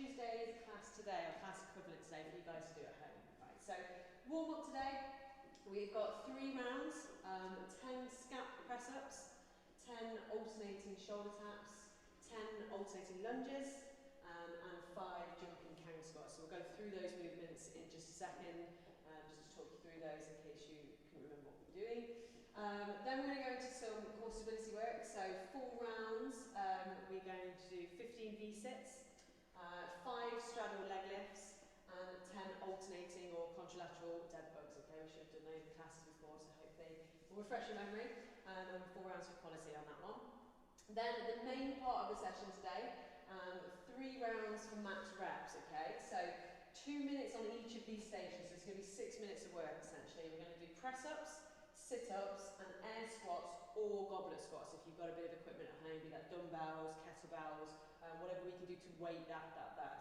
Tuesday's class today, our class equivalent today, for you guys to do at home. Right, so warm up today. We've got 3 rounds, 10 scap press-ups, 10 alternating shoulder taps, 10 alternating lunges, and 5 jumping kang squats. So we'll go through those movements in just a second, just to talk you through those in case you couldn't remember what we're doing. Then we're going to go into some core stability work. So 4 rounds, we're going to do 15 V-sits, 5 straddle leg lifts, and 10 alternating or contralateral dead bugs. Okay, we should have done those in classes before, so hopefully we'll refresh your memory. And 4 rounds for quality on that one. Then the main part of the session today, 3 rounds for max reps. Okay, so 2 minutes on each of these stations. So it's going to be 6 minutes of work essentially. We're going to do press-ups, sit-ups, and air squats or goblet squats if you've got a bit of equipment at home, be that dumbbells, kettlebells, whatever we can do to weight that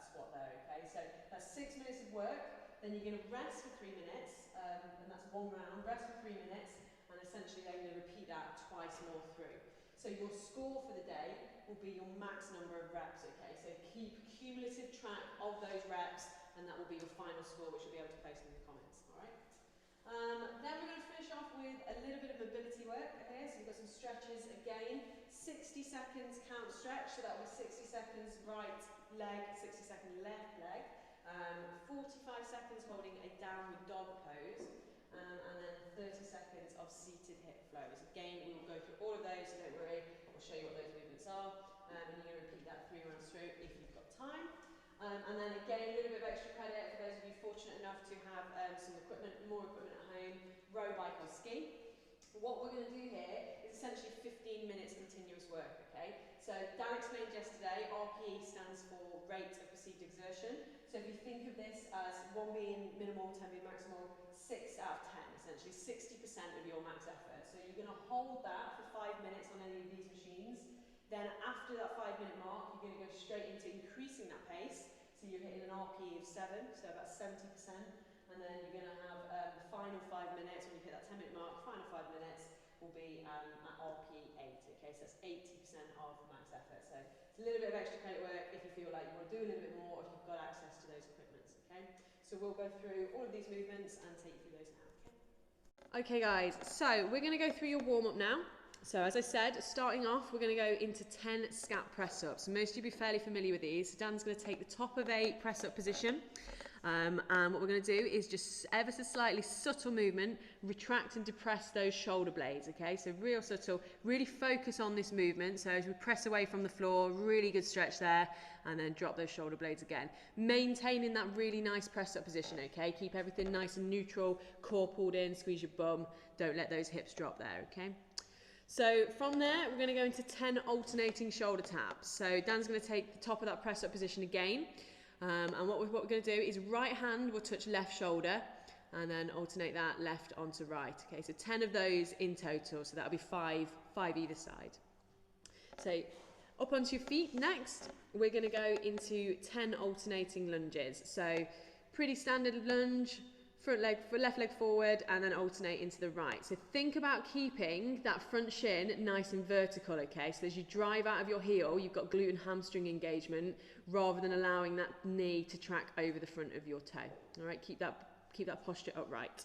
squat there, okay? So that's 6 minutes of work, then you're going to rest for 3 minutes, and that's 1 round, rest for 3 minutes, and essentially then you're going to repeat that twice more through. So your score for the day will be your max number of reps, okay? So keep cumulative track of those reps, and that will be your final score, which you'll be able to post in the comments, all right? Then we're going to finish off with a little bit of mobility work here. So we've got some stretches again. 60 seconds count stretch, so that will be 60 seconds right leg, 60 seconds left leg. 45 seconds holding a downward dog pose, and then 30 seconds of seated hip flows. Again, we will go through all of those, so don't worry, I'll show you what those movements are, and you're going to repeat that 3 rounds through if you've got time. And then again, a little bit of extra credit for those of you fortunate enough to have some equipment, more equipment at home, row, bike or ski. What we're going to do here is essentially 15 minutes continuous work, okay? So Dan explained yesterday, RPE stands for rate of perceived exertion. So if you think of this as 1 being minimal, 10 being maximal, 6 out of 10, essentially 60% of your max effort. So you're going to hold that for 5 minutes on any of these machines. Then after that 5-minute mark, you're going to go straight into increasing that pace. So you're hitting an RPE of 7, so about 70%. And then you're going to have the final 5 minutes, when you hit that 10-minute mark, final 5 minutes will be at RPE 8. Okay, so that's 80% of max effort. So it's a little bit of extra credit work if you feel like you want to do a little bit more, if you've got access to those equipments. Okay, so we'll go through all of these movements and take you through those now. Okay guys, so we're going to go through your warm-up now. So as I said, starting off, we're going to go into 10 scap press-ups. Most of you will be fairly familiar with these. So Dan's going to take the top of a press-up position. And what we're going to do is just ever so slightly subtle movement, retract and depress those shoulder blades, okay? So real subtle, really focus on this movement. So as we press away from the floor, really good stretch there, and then drop those shoulder blades again. Maintaining that really nice press-up position, okay? Keep everything nice and neutral, core pulled in, squeeze your bum, don't let those hips drop there, okay? So from there, we're going to go into 10 alternating shoulder taps. So Dan's going to take the top of that press-up position again. And what we're going to do is right hand will touch left shoulder and then alternate that left onto right. Okay, so 10 of those in total, so that'll be 5 either side. So up onto your feet. Next, we're going to go into 10 alternating lunges. So pretty standard lunge. Front leg, left leg forward, and then alternate into the right. So think about keeping that front shin nice and vertical, okay? So as you drive out of your heel, you've got glute and hamstring engagement, rather than allowing that knee to track over the front of your toe. All right, keep that posture upright.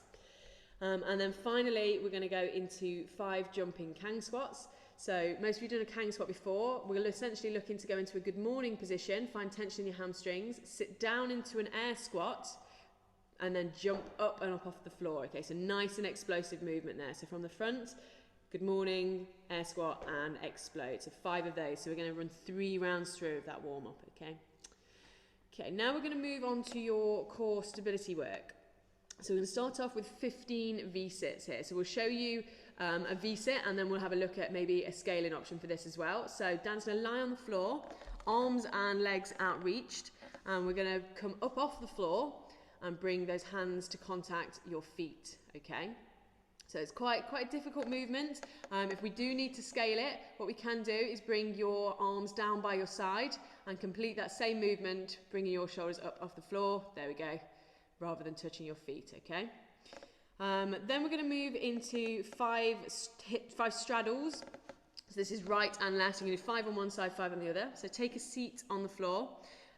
And then finally, we're going to go into 5 jumping kang squats. So most of you have done a kang squat before. We're essentially looking to go into a good morning position, find tension in your hamstrings, sit down into an air squat, and then jump up and up off the floor. Okay, so nice and explosive movement there. So from the front, good morning, air squat, and explode. So 5 of those. So we're going to run 3 rounds through of that warm-up, okay? Okay, now we're going to move on to your core stability work. So we're going to start off with 15 V-sits here. So we'll show you a V-sit, and then we'll have a look at maybe a scaling option for this as well. So Dan's going to lie on the floor, arms and legs outreached, and we're going to come up off the floor and bring those hands to contact your feet, okay? So it's quite a difficult movement. If we do need to scale it, what we can do is bring your arms down by your side and complete that same movement, bringing your shoulders up off the floor, there we go, rather than touching your feet, okay? Then we're going to move into 5 straddles. So this is right and left. You're going to do 5 on one side, 5 on the other. So take a seat on the floor.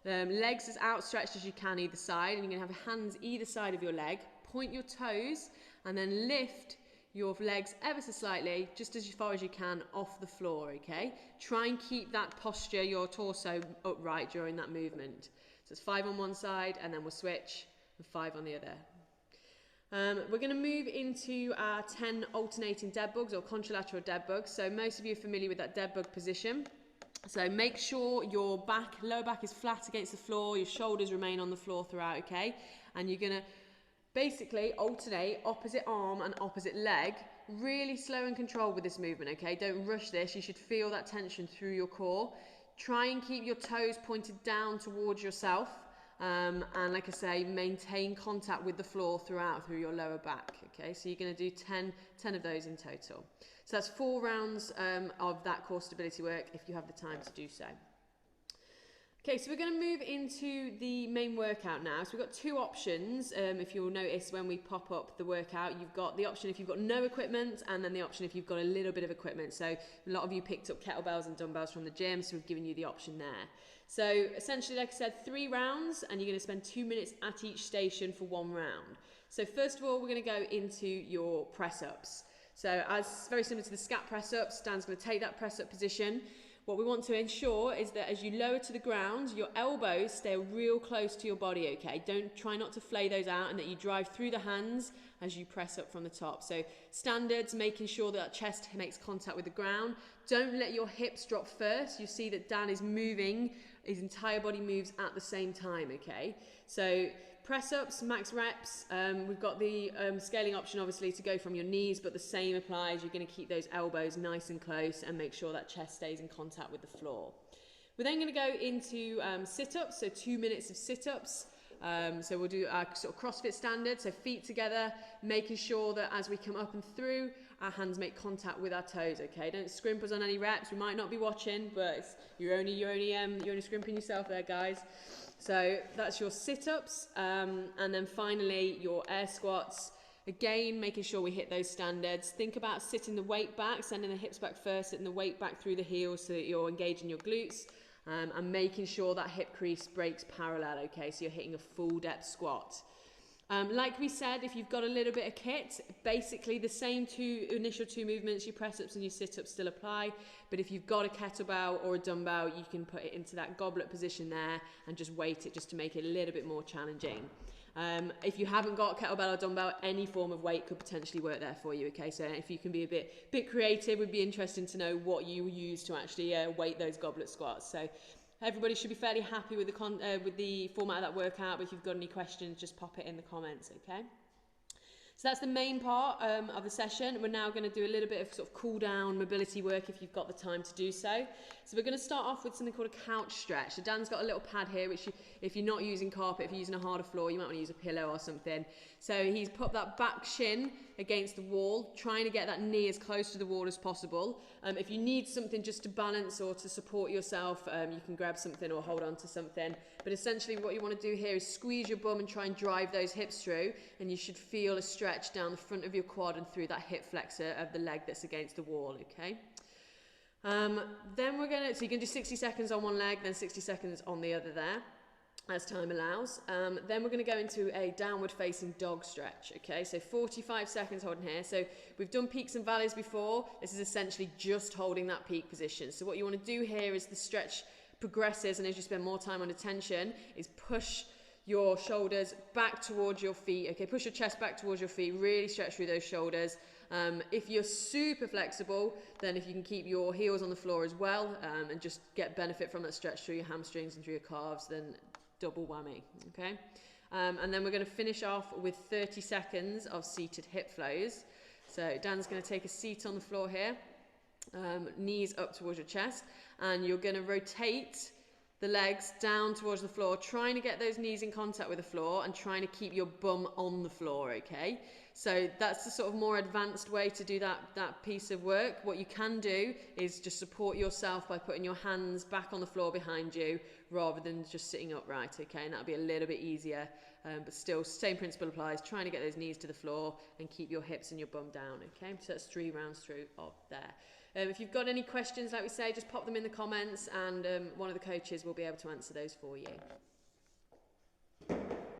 Legs as outstretched as you can either side, and you're going to have hands either side of your leg. Point your toes and then lift your legs ever so slightly, just as far as you can off the floor, okay? Try and keep that posture, your torso upright during that movement. So it's 5 on one side, and then we'll switch, and 5 on the other. We're going to move into our 10 alternating dead bugs or contralateral dead bugs. So most of you are familiar with that dead bug position. So make sure your lower back is flat against the floor, your shoulders remain on the floor throughout, okay? And you're going to basically alternate opposite arm and opposite leg, really slow and controlled with this movement, okay? Don't rush this. You should feel that tension through your core. Try and keep your toes pointed down towards yourself. And like I say, maintain contact with the floor throughout through your lower back, okay? So you're going to do 10 of those in total. So that's 4 rounds of that core stability work if you have the time to do so. Okay, so we're going to move into the main workout now. So we've got 2 options. If you'll notice when we pop up the workout, you've got the option if you've got no equipment, and then the option if you've got a little bit of equipment. So a lot of you picked up kettlebells and dumbbells from the gym, so we've given you the option there. So essentially, like I said, 3 rounds, and you're going to spend 2 minutes at each station for 1 round. So first of all, we're going to go into your press-ups. So as very similar to the scat press-ups, Dan's going to take that press-up position. What we want to ensure is that as you lower to the ground, your elbows stay real close to your body, okay? Try not to flay those out, and that you drive through the hands as you press up from the top. So standards, making sure that chest makes contact with the ground. Don't let your hips drop first. You see that Dan is moving, his entire body moves at the same time, okay? So press-ups, max reps. We've got the scaling option, obviously, to go from your knees, but the same applies. You're going to keep those elbows nice and close and make sure that chest stays in contact with the floor. We're then going to go into sit-ups, so 2 minutes of sit-ups. So we'll do our sort of CrossFit standard, so feet together, making sure that as we come up and through, our hands make contact with our toes, okay? Don't scrimp us on any reps. We might not be watching, but you're only scrimping yourself there, guys. So that's your sit-ups, and then finally your air squats. Again, making sure we hit those standards. Think about sitting the weight back, sending the hips back first, sitting the weight back through the heels so that you're engaging your glutes, and making sure that hip crease breaks parallel, okay? So you're hitting a full depth squat. Like we said, if you've got a little bit of kit, basically the same initial two movements, your press-ups and your sit-ups still apply. But if you've got a kettlebell or a dumbbell, you can put it into that goblet position there and just weight it just to make it a little bit more challenging. If you haven't got kettlebell or dumbbell, any form of weight could potentially work there for you, okay? So if you can be a bit creative, it would be interesting to know what you use to actually weight those goblet squats. So everybody should be fairly happy with the format of that workout, but if you've got any questions, just pop it in the comments, okay? So that's the main part of the session. We're now going to do a little bit of sort of cool down mobility work if you've got the time to do so. So we're going to start off with something called a couch stretch. So Dan's got a little pad here, which if you're not using carpet, if you're using a harder floor, you might want to use a pillow or something. So he's put that back shin against the wall, trying to get that knee as close to the wall as possible. If you need something just to balance or to support yourself, you can grab something or hold on to something. But essentially what you want to do here is squeeze your bum and try and drive those hips through, and you should feel a stretch down the front of your quad and through that hip flexor of the leg that's against the wall, okay? Then we're going to, so you can do 60 seconds on one leg, then 60 seconds on the other there, as time allows. Then we're going to go into a downward facing dog stretch, okay? So 45 seconds holding here. So we've done peaks and valleys before. This is essentially just holding that peak position. So what you want to do here is the stretch progresses, and as you spend more time under tension, is push your shoulders back towards your feet, okay? Push your chest back towards your feet, really stretch through those shoulders. If you're super flexible, then if you can keep your heels on the floor as well, and just get benefit from that stretch through your hamstrings and through your calves, then double whammy, okay? And then we're going to finish off with 30 seconds of seated hip flows. So Dan's going to take a seat on the floor here, knees up towards your chest, and you're going to rotate the legs down towards the floor, trying to get those knees in contact with the floor and trying to keep your bum on the floor, okay? So that's the sort of more advanced way to do that piece of work. What you can do is just support yourself by putting your hands back on the floor behind you rather than just sitting upright, okay? And that'll be a little bit easier, but still, same principle applies, trying to get those knees to the floor and keep your hips and your bum down, okay? So that's 3 rounds through of there. If you've got any questions, like we say, just pop them in the comments and one of the coaches will be able to answer those for you.